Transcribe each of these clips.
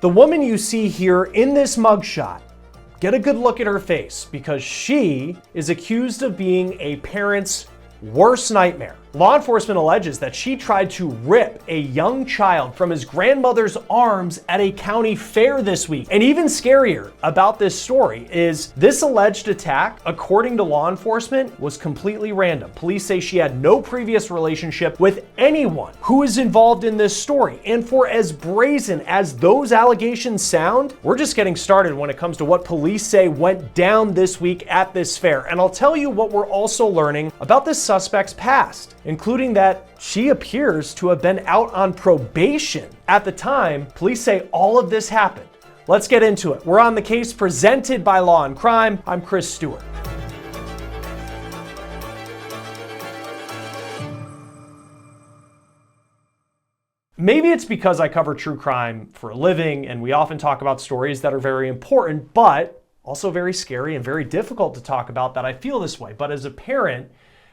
The woman you see here in this mugshot, get a good look at her face because she is accused of being a parent's worst nightmare. Law enforcement alleges that she tried to rip a young child from his grandmother's arms at a county fair this week. And even scarier about this story is this alleged attack, according to law enforcement, was completely random. Police say she had no previous relationship with anyone who is involved in this story. And for as brazen as those allegations sound, we're just getting started when it comes to what police say went down this week at this fair. And I'll tell you what we're also learning about this suspect's past, including that she appears to have been out on probation at the time police say all of this happened. Let's get into it. We're on the case presented by Law&Crime. I'm Chris Stewart. Maybe it's because I cover true crime for a living and we often talk about stories that are very important, but also very scary and very difficult to talk about, that I feel this way. But as a parent,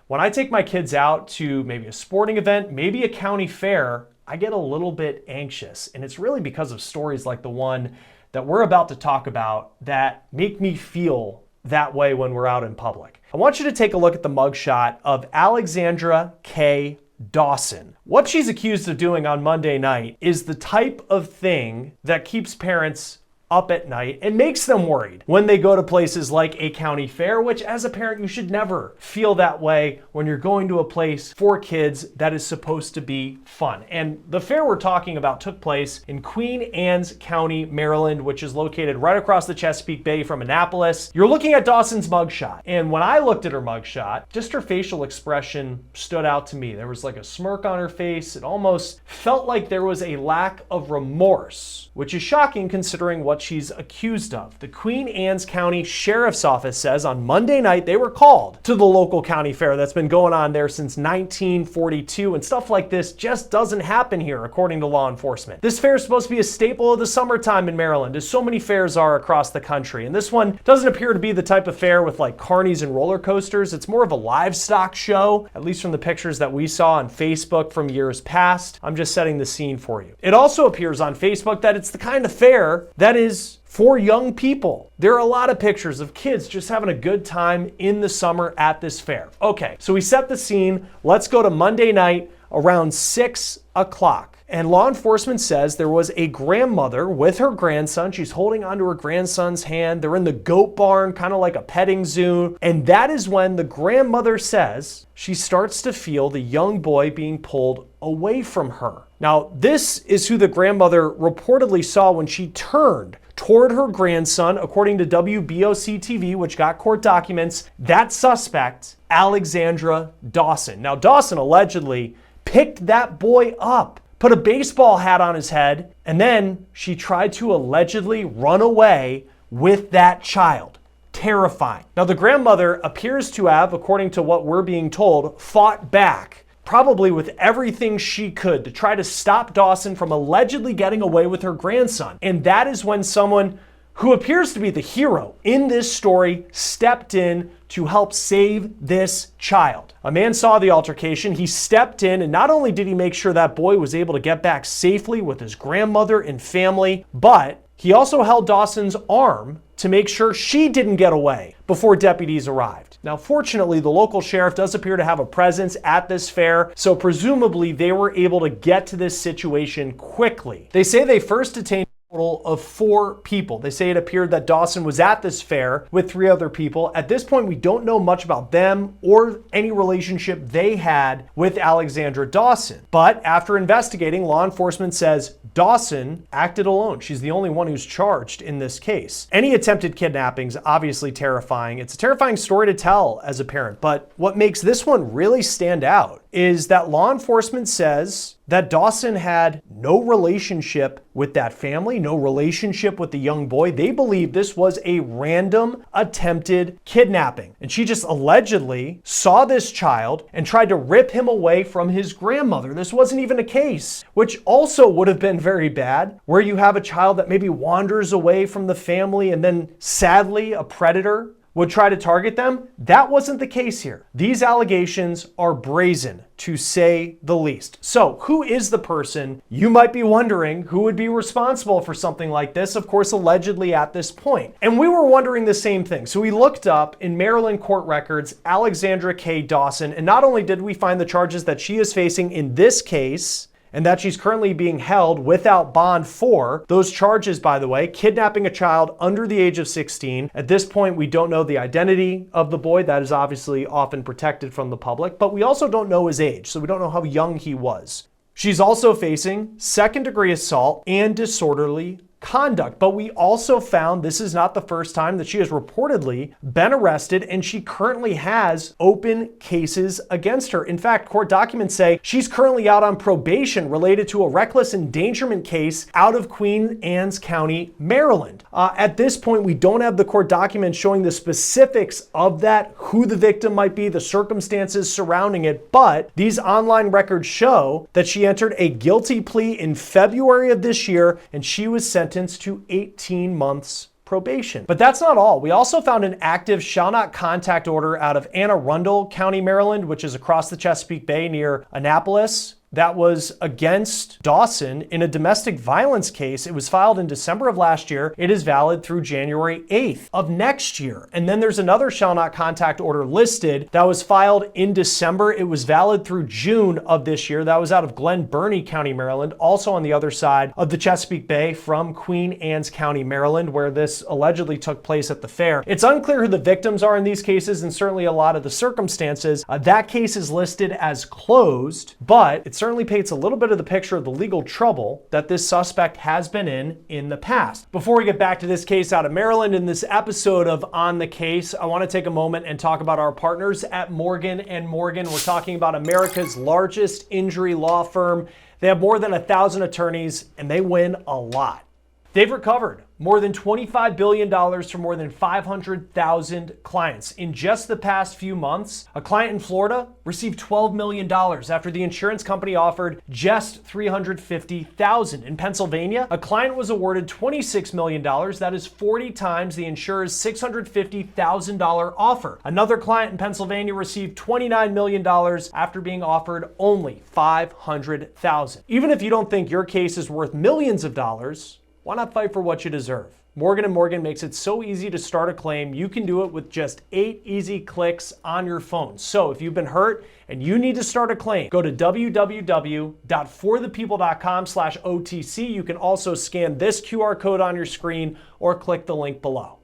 when I take my kids out to maybe a sporting event, maybe a county fair, I get a little bit anxious. And it's really because of stories like the one that we're about to talk about that make me feel that way when we're out in public. I want you to take a look at the mugshot of Alexandra Kay Dawson. What she's accused of doing on Monday night is the type of thing that keeps parents up at night and makes them worried when they go to places like a county fair, which as a parent, you should never feel that way when you're going to a place for kids that is supposed to be fun. And the fair we're talking about took place in Queen Anne's County, Maryland, which is located right across the Chesapeake Bay from Annapolis. You're looking at Dawson's mugshot. And when I looked at her mugshot, just her facial expression stood out to me. There was like a smirk on her face. It almost felt like there was a lack of remorse, which is shocking considering what she's accused of. The Queen Anne's County Sheriff's Office says on Monday night they were called to the local county fair that's been going on there since 1942, and stuff like this just doesn't happen here, according to law enforcement. This fair is supposed to be a staple of the summertime in Maryland, as so many fairs are across the country, and this one doesn't appear to be the type of fair with like carnies and roller coasters. It's more of a livestock show, at least from the pictures that we saw on Facebook from years past. I'm just setting the scene for you. It also appears on Facebook that it's the kind of fair that is for young people. There are a lot of pictures of kids just having a good time in the summer at this fair. Okay, so we set the scene. Let's go to Monday night around 6 o'clock. And law enforcement says there was a grandmother with her grandson. She's holding onto her grandson's hand. They're in the goat barn, kind of like a petting zoo. And that is when the grandmother says she starts to feel the young boy being pulled away from her. Now, this is who the grandmother reportedly saw when she turned toward her grandson. According to WBOC TV, which got court documents, that suspect, Alexandra Dawson. Now, Dawson allegedly picked that boy up, put a baseball hat on his head, and then she tried to allegedly run away with that child. Terrifying. Now, the grandmother appears to have, according to what we're being told, fought back, probably with everything she could to try to stop Dawson from allegedly getting away with her grandson. And that is when someone who appears to be the hero in this story stepped in to help save this child. A man saw the altercation. He stepped in, and not only did he make sure that boy was able to get back safely with his grandmother and family, but he also held Dawson's arm to make sure she didn't get away before deputies arrived. Now, fortunately, the local sheriff does appear to have a presence at this fair, so presumably they were able to get to this situation quickly. They say they first detained a total of 4 people. They say it appeared that Dawson was at this fair with 3 other people. At this point, we don't know much about them or any relationship they had with Alexandra Dawson. But after investigating, law enforcement says Dawson acted alone. She's the only one who's charged in this case. Any attempted kidnapping is obviously terrifying. It's a terrifying story to tell as a parent, but what makes this one really stand out is that law enforcement says that Dawson had no relationship with that family, no relationship with the young boy. They believe this was a random attempted kidnapping. And she just allegedly saw this child and tried to rip him away from his grandmother. This wasn't even a case, which also would have been very bad, where you have a child that maybe wanders away from the family and then sadly a predator would try to target them. That wasn't the case here. These allegations are brazen, to say the least. So who is the person? You might be wondering who would be responsible for something like this, of course, allegedly at this point. And we were wondering the same thing. So we looked up in Maryland court records, Alexandra Kay Dawson, and not only did we find the charges that she is facing in this case, and that she's currently being held without bond for. Those charges, by the way, kidnapping a child under the age of 16. At this point, we don't know the identity of the boy. That is obviously often protected from the public, but we also don't know his age, so we don't know how young he was. She's also facing second-degree assault and disorderly conduct. But we also found this is not the first time that she has reportedly been arrested, and she currently has open cases against her. In fact, court documents say she's currently out on probation related to a reckless endangerment case out of Queen Anne's County, Maryland. At this point, we don't have the court documents showing the specifics of that, who the victim might be, the circumstances surrounding it, but these online records show that she entered a guilty plea in February of this year, and she was sentenced to 18 months probation. But that's not all. We also found an active shall not contact order out of Anne Arundel County, Maryland, which is across the Chesapeake Bay near Annapolis. That was against Dawson in a domestic violence case. It was filed in December of last year. It is valid through January 8th of next year. And then there's another shall not contact order listed that was filed in December. It was valid through June of this year. That was out of Glen Burnie County, Maryland, also on the other side of the Chesapeake Bay from Queen Anne's County, Maryland, where this allegedly took place at the fair. It's unclear who the victims are in these cases and certainly a lot of the circumstances. That case is listed as closed, but it's certainly paints a little bit of the picture of the legal trouble that this suspect has been in the past. Before we get back to this case out of Maryland, in this episode of On the Case, I want to take a moment and talk about our partners at Morgan & Morgan. We're talking about America's largest injury law firm. They have more than 1,000 attorneys, and they win a lot. They've recovered more than $25 billion from more than 500,000 clients. In just the past few months, a client in Florida received $12 million after the insurance company offered just $350,000. In Pennsylvania, a client was awarded $26 million. That is 40 times the insurer's $650,000 offer. Another client in Pennsylvania received $29 million after being offered only $500,000. Even if you don't think your case is worth millions of dollars, why not fight for what you deserve? Morgan & Morgan makes it so easy to start a claim. You can do it with just 8 easy clicks on your phone. So if you've been hurt and you need to start a claim, go to www.forthepeople.com/OTC. You can also scan this QR code on your screen or click the link below.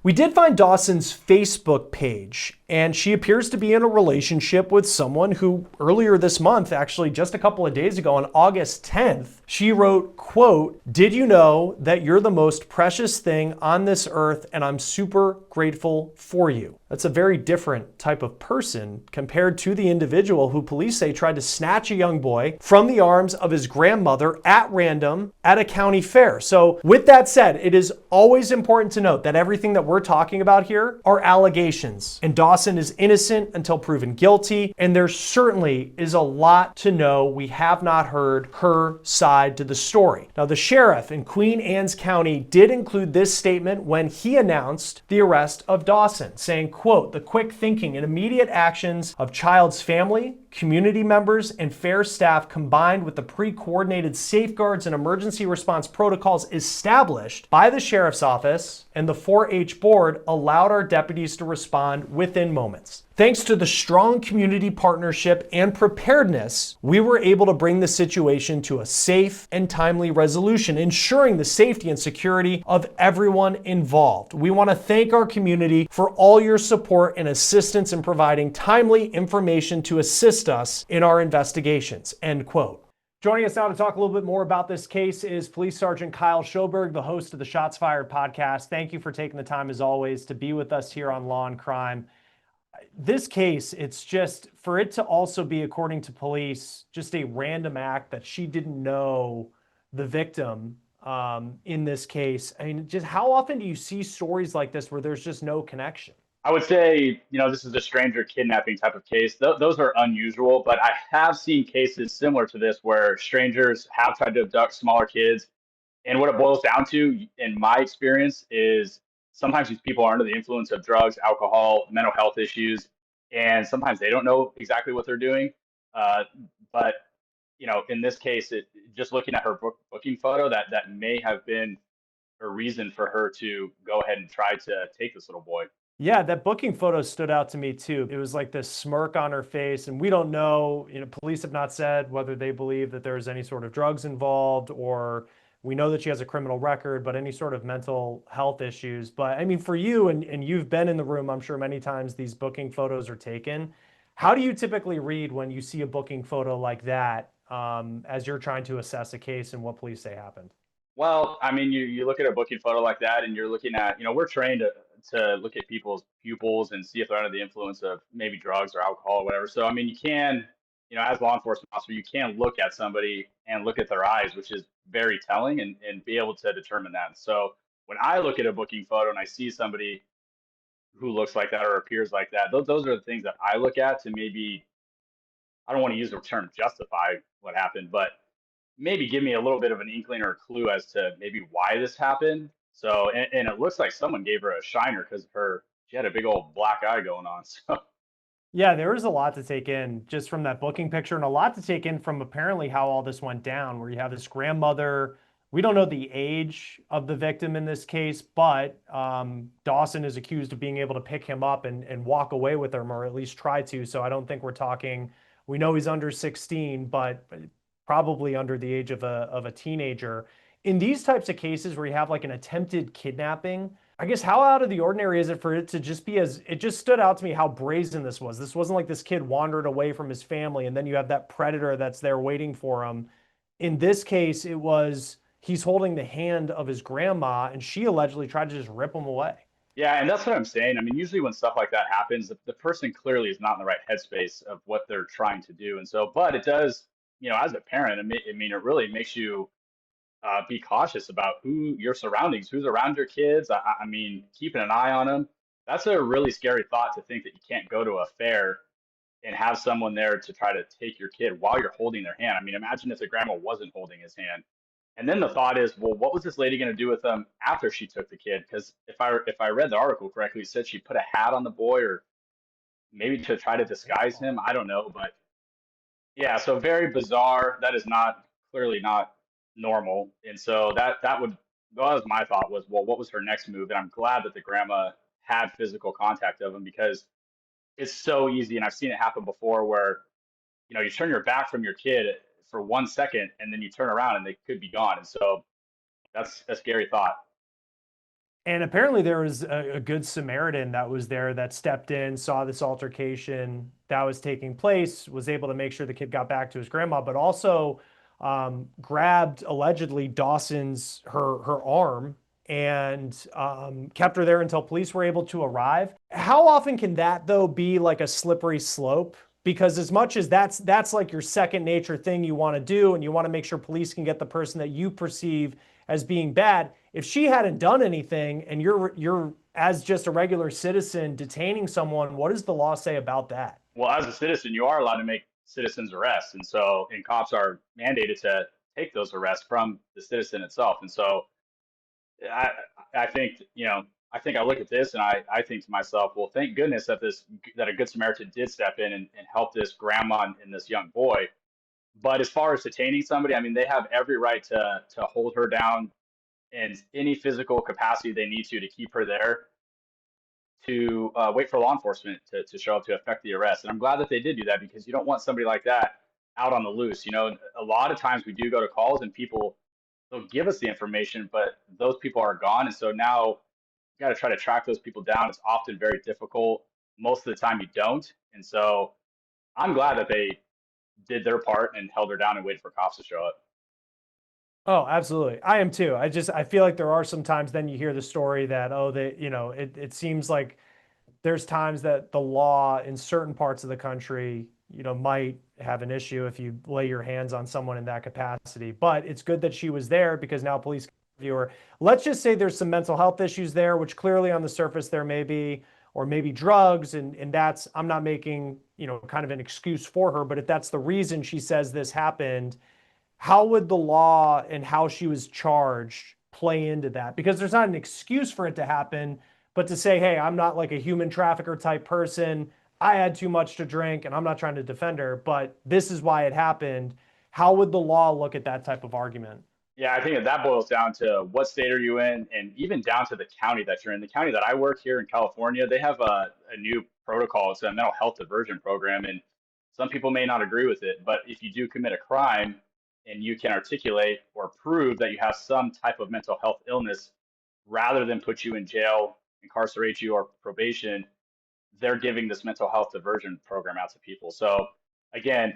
We did find Dawson's Facebook page, and she appears to be in a relationship with someone who earlier this month, actually just a couple of days ago on August 10th, she wrote, quote, "Did you know that you're the most precious thing on this earth, and I'm super grateful for you." That's a very different type of person compared to the individual who police say tried to snatch a young boy from the arms of his grandmother at random at a county fair. So with that said, it is always important to note that everything that we're talking about here are allegations, and Dawson is innocent until proven guilty, and there certainly is a lot to know. We have not heard her side to the story. Now, the sheriff in Queen Anne's County did include this statement when he announced the arrest of Dawson, saying, quote, "The quick thinking and immediate actions of child's family, community members, and fair staff combined with the pre-coordinated safeguards and emergency response protocols established by the sheriff's office and the 4-H board allowed our deputies to respond within moments. Thanks to the strong community partnership and preparedness, we were able to bring the situation to a safe and timely resolution, ensuring the safety and security of everyone involved. We want to thank our community for all your support and assistance in providing timely information to assist us in our investigations," end quote. Joining us now to talk a little bit more about this case is Police Sergeant Kyle Schoberg, the host of the Shots Fired podcast. Thank you for taking the time, as always, to be with us here on Law and Crime. This case, it's just, for it to also be, according to police, just a random act that she didn't know the victim in this case. I mean, just how often do you see stories like this where there's just no connection? I would say, this is a stranger kidnapping type of case. Those are unusual, but I have seen cases similar to this where strangers have tried to abduct smaller kids. And what it boils down to, in my experience, is sometimes these people are under the influence of drugs, alcohol, mental health issues, and sometimes they don't know exactly what they're doing. Uh, but in this case, just looking at her booking photo, that may have been a reason for her to go ahead and try to take this little boy. Yeah, that booking photo stood out to me too. It was like this smirk on her face, and we don't know, police have not said whether they believe that there's any sort of drugs involved, or we know that she has a criminal record, but any sort of mental health issues. But I mean, for you, and you've been in the room, I'm sure many times these booking photos are taken. How do you typically read when you see a booking photo like that, as you're trying to assess a case and what police say happened? Well, I mean, you look at a booking photo like that, and you're looking at, we're trained to look at people's pupils and see if they're under the influence of maybe drugs or alcohol or whatever. So, I mean, you can, as law enforcement officer, you can look at somebody and look at their eyes, which is very telling, and be able to determine that. So, when I look at a booking photo and I see somebody who looks like that or appears like that, those are the things that I look at to maybe, I don't want to use the term justify what happened, but maybe give me a little bit of an inkling or a clue as to maybe why this happened. So, and it looks like someone gave her a shiner because she had a big old black eye going on. So, Yeah, there is a lot to take in just from that booking picture, and a lot to take in from apparently how all this went down, where you have this grandmother. We don't know the age of the victim in this case, but Dawson is accused of being able to pick him up and walk away with him, or at least try to. So I don't think we're talking, we know he's under 16, but probably under the age of a teenager. In these types of cases where you have like an attempted kidnapping, I guess how out of the ordinary is it for it to just be as it just stood out to me how brazen this was. This wasn't like this kid wandered away from his family and then you have that predator that's there waiting for him. In this case, it was he's holding the hand of his grandma and she allegedly tried to just rip him away. yeah, and that's what I'm saying. I mean, usually when stuff like that happens, the person clearly is not in the right headspace of what they're trying to do. And so, but it does, as a parent, I mean, it really makes you be cautious about who your surroundings, who's around your kids. I mean, keeping an eye on them. That's a really scary thought to think that you can't go to a fair and have someone there to try to take your kid while you're holding their hand. I mean, imagine if the grandma wasn't holding his hand. And then the thought is, well, what was this lady going to do with them after she took the kid? Because if I read the article correctly, it said she put a hat on the boy, or maybe to try to disguise him. I don't know, but yeah, so very bizarre. That is not clearly not normal. And so that was my thought was, well, what was her next move? And I'm glad that the grandma had physical contact of him because it's so easy. And I've seen it happen before where, you turn your back from your kid for 1 second and then you turn around and they could be gone. And so that's a scary thought. And apparently there was a good Samaritan that was there that stepped in, saw this altercation that was taking place, was able to make sure the kid got back to his grandma, but also grabbed allegedly her arm and kept her there until police were able to arrive. How often can that though be like a slippery slope? Because as much as that's like your second nature thing you want to do, and you want to make sure police can get the person that you perceive as being bad. If she hadn't done anything and you're as just a regular citizen detaining someone, what does the law say about that? Well, as a citizen, you are allowed to make citizens arrests. And cops are mandated to take those arrests from the citizen itself. And so I, I think, I think I look at this and I think to myself, well, thank goodness that a good Samaritan did step in and help this grandma and this young boy. But as far as detaining somebody, I mean, they have every right to hold her down in any physical capacity they need to keep her there, to wait for law enforcement to show up to effect the arrest. And I'm glad that they did do that because you don't want somebody like that out on the loose. A lot of times we do go to calls and people, they'll give us the information, but those people are gone. And so now you got to try to track those people down. It's often very difficult. Most of the time you don't. And so I'm glad that they did their part and held her down and waited for cops to show up. Oh, absolutely. I am too. I feel like there are some times then you hear the story that, oh, it seems like there's times that the law in certain parts of the country, might have an issue if you lay your hands on someone in that capacity. But it's good that she was there because now police can review her. Let's just say there's some mental health issues there, which clearly on the surface there may be, or maybe drugs. And that's, I'm not making, kind of an excuse for her, but if that's the reason she says this happened, how would the law and how she was charged play into that? Because there's not an excuse for it to happen, but to say, hey, I'm not like a human trafficker type person. I had too much to drink and I'm not trying to defend her, but this is why it happened. How would the law look at that type of argument? Yeah, I think that boils down to what state are you in, and even down to the county that you're in. The county that I work here in California, they have a new protocol. It's a mental health diversion program, and some people may not agree with it. But if you do commit a crime and you can articulate or prove that you have some type of mental health illness, rather than put you in jail, incarcerate you, or probation, they're giving this mental health diversion program out to people. So again,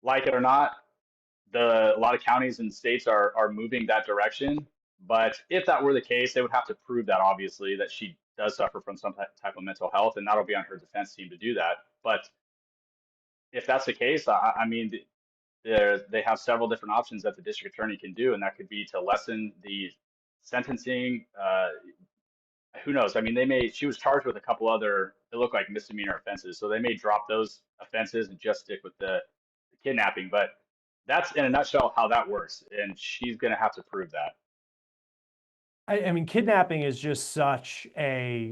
like it or not, a lot of counties and states are moving that direction. But if that were the case, they would have to prove that obviously that she does suffer from some type of mental health, and that'll be on her defense team to do that. But if that's the case, I mean, they have several different options that the district attorney can do, and that could be to lessen the sentencing. Who knows? I mean, they may. She was charged with a couple other, it looked like misdemeanor offenses, so they may drop those offenses and just stick with the kidnapping. But that's in a nutshell how that works, and she's going to have to prove that. I mean, kidnapping is just such uh,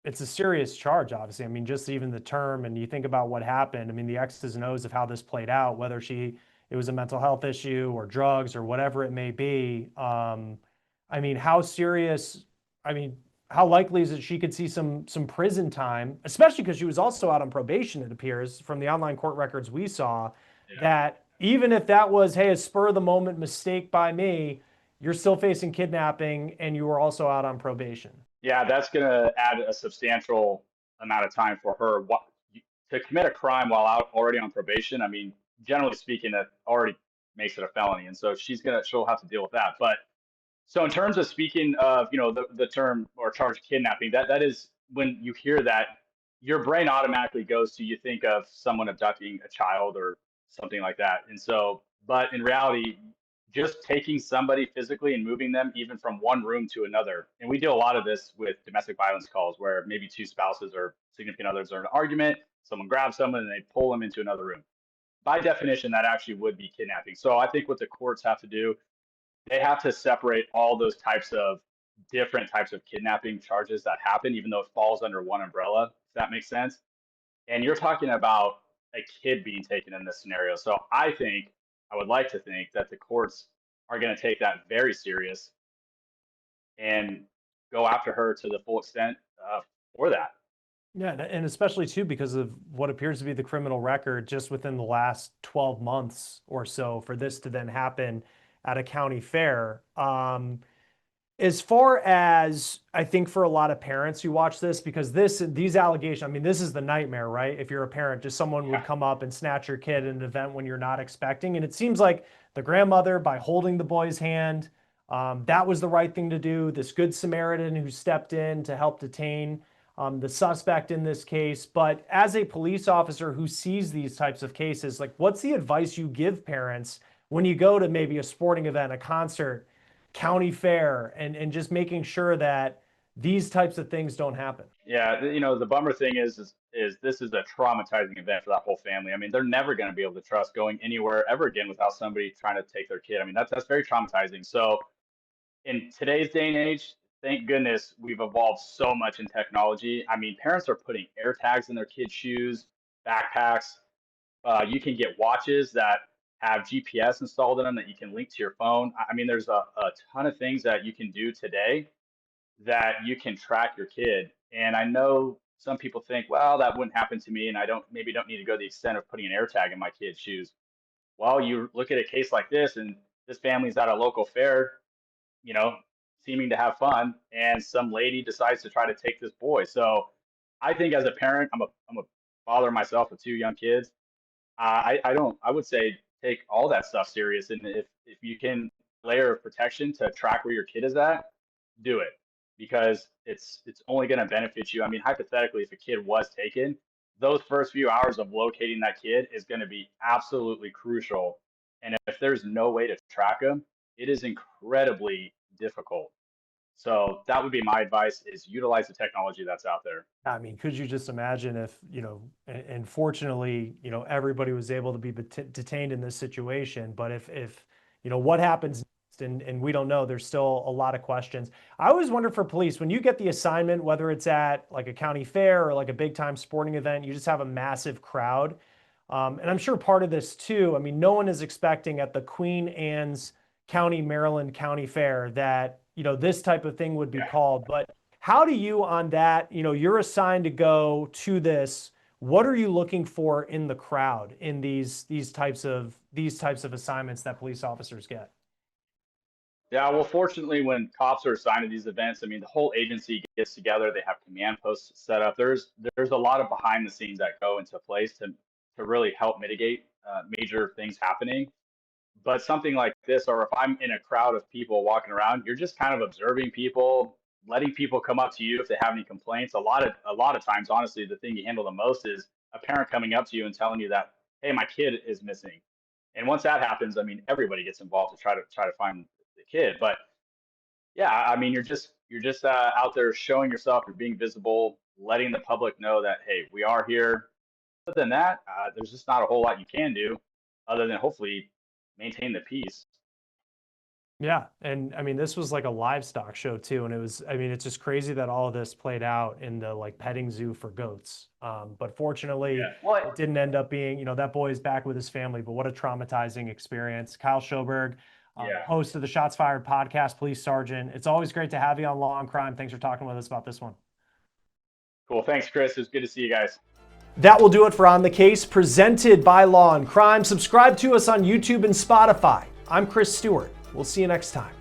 it's a serious charge, obviously. I mean, just even the term, and you think about what happened. I mean, the X's and O's of how this played out, whether it was a mental health issue or drugs or whatever it may be. I mean, how serious? I mean, how likely is it she could see some prison time, especially because she was also out on probation, it appears, from the online court records we saw, Yeah. that even if that was, hey, a spur of the moment mistake by me, you're still facing kidnapping and you were also out on probation. Yeah, that's going to add a substantial amount of time for her. To commit a crime while out already on probation, I mean, generally speaking, that already makes it a felony, and so she'll have to deal with that. But so in terms of speaking of, the term or charge of kidnapping, that is when you hear that, your brain automatically goes to, you think of someone abducting a child or something like that. And so, but in reality, just taking somebody physically and moving them even from one room to another. And we do a lot of this with domestic violence calls where maybe two spouses or significant others are in an argument, someone grabs someone and they pull them into another room. By definition, that actually would be kidnapping. So I think what the courts have to do, they have to separate all those types of different types of kidnapping charges that happen, even though it falls under one umbrella, if that makes sense. And you're talking about a kid being taken in this scenario. So I would like to think that the courts are going to take that very serious and go after her to the full extent for that. Yeah, and especially too because of what appears to be the criminal record just within the last 12 months or so for this to then happen at a county fair. As far as I think for a lot of parents who watch this, because these allegations, I mean, this is the nightmare, right? If you're a parent, just someone would Yeah. come up and snatch your kid at an event when you're not expecting. And it seems like the grandmother, by holding the boy's hand, that was the right thing to do. This good Samaritan who stepped in to help detain the suspect in this case. But as a police officer who sees these types of cases, like what's the advice you give parents when you go to maybe a sporting event, a concert, county fair, and just making sure that these types of things don't happen? Yeah, the bummer thing is this is a traumatizing event for that whole family. I mean, they're never going to be able to trust going anywhere ever again without somebody trying to take their kid. I mean, that's very traumatizing. So in today's day and age, thank goodness we've evolved so much in technology. I mean, parents are putting air tags in their kids' shoes, backpacks. You can get watches that have GPS installed in them that you can link to your phone. I mean, there's a ton of things that you can do today that you can track your kid. And I know some people think, well, that wouldn't happen to me, and I don't need to go to the extent of putting an air tag in my kid's shoes. Well, you look at a case like this, and this family's at a local fair, you know, seeming to have fun, and some lady decides to try to take this boy. So I think as a parent, I'm a father myself with two young kids. I would say take all that stuff serious, and if you can layer of protection to track where your kid is at, do it because it's only going to benefit you. I mean, hypothetically, if a kid was taken, those first few hours of locating that kid is going to be absolutely crucial. And if there's no way to track them, it is incredibly difficult. So that would be my advice: is utilize the technology that's out there. I mean, could you just imagine if, and fortunately, everybody was able to be detained in this situation, but if, what happens next, and we don't know, there's still a lot of questions. I always wonder for police, when you get the assignment, whether it's at like a county fair or like a big time sporting event, you just have a massive crowd. And I'm sure part of this too, I mean, no one is expecting at the Queen Anne's County, Maryland County Fair that, this type of thing would be called, but how do you on that, you're assigned to go to this. What are you looking for in the crowd in these types of assignments that police officers get? Yeah, well, fortunately, when cops are assigned to these events, I mean, the whole agency gets together. They have command posts set up. There's a lot of behind the scenes that go into place to really help mitigate major things happening. But something like this, or if I'm in a crowd of people walking around, you're just kind of observing people, letting people come up to you if they have any complaints. A lot of times, honestly, the thing you handle the most is a parent coming up to you and telling you that, hey, my kid is missing. And once that happens, I mean, everybody gets involved to try to find the kid. But yeah, I mean, you're just out there showing yourself, you're being visible, letting the public know that, hey, we are here. Other than that, there's just not a whole lot you can do, other than hopefully maintain the peace. Yeah, and I mean, this was like a livestock show too, and I mean, it's just crazy that all of this played out in the like petting zoo for goats. But fortunately, Yeah. Well, it didn't end up being, that boy is back with his family, but what a traumatizing experience. Kyle Schoberg, yeah. host of the Shots Fired podcast, police sergeant. It's always great to have you on Law and Crime. Thanks for talking with us about this one. Cool. Thanks, Chris. It was good to see you guys. That will do it for On the Case, presented by Law and Crime. Subscribe to us on YouTube and Spotify. I'm Chris Stewart. We'll see you next time.